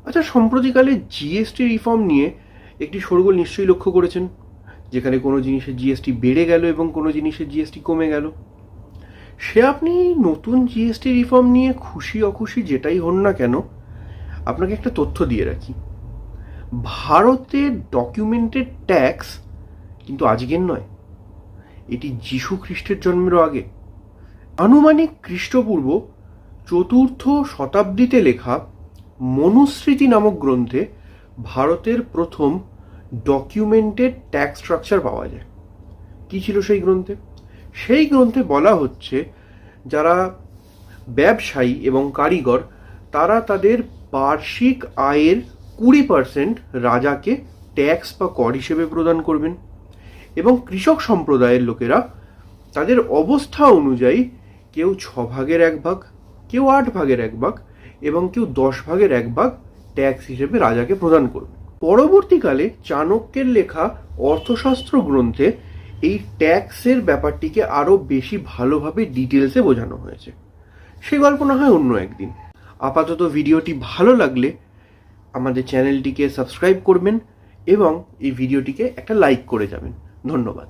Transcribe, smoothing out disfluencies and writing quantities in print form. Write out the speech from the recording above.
আচ্ছা, সম্প্রতিকালে GST reform নিয়ে একটি শোরগোল নিশ্চয়ই লক্ষ্য করেছেন, যেখানে কোনো জিনিসের জিএসটি বেড়ে গেল এবং কোনো জিনিসের জিএসটি কমে গেল। সে আপনি নতুন জিএসটি রিফর্ম নিয়ে খুশি অখুশি যেটাই হন না কেন, আপনাকে একটা তথ্য দিয়ে রাখি। ভারতের ডকুমেন্টেড ট্যাক্স কিন্তু আজকের নয়, এটি যীশু খ্রিস্টের জন্মেরও আগে। আনুমানিক খ্রিস্টপূর্ব 4th শতাব্দীতে লেখা মনুস্মৃতি নামক গ্রন্থে ভারতের প্রথম ডকুমেন্টেড ট্যাক্স স্ট্রাকচার পাওয়া যায়। কি ছিল সেই গ্রন্থে? সেই গ্রন্থে বলা হচ্ছে, যারা ব্যবসায়ী এবং কারিগর তারা তাদের বার্ষিক আয়ের 20% রাজাকে ট্যাক্স বা কর হিসেবে প্রদান করবেন, এবং কৃষক সম্প্রদায়ের লোকেরা তাদের অবস্থা অনুযায়ী কেউ 6/1 কেউ 8/1 এবং কেউ 10/1 ট্যাক্স হিসেবে রাজাকে প্রদান করবে। পরবর্তীকালে চাণক্যের লেখা অর্থশাস্ত্র গ্রন্থে এই ট্যাক্সের ব্যাপারটিকে আরও বেশি ভালোভাবে ডিটেলসে বোঝানো হয়েছে। সে গল্প না হয় অন্য একদিন। আপাতত ভিডিওটি ভালো লাগলে আমাদের চ্যানেলটিকে সাবস্ক্রাইব করবেন এবং এই ভিডিওটিকে একটা লাইক করে যাবেন। ধন্যবাদ।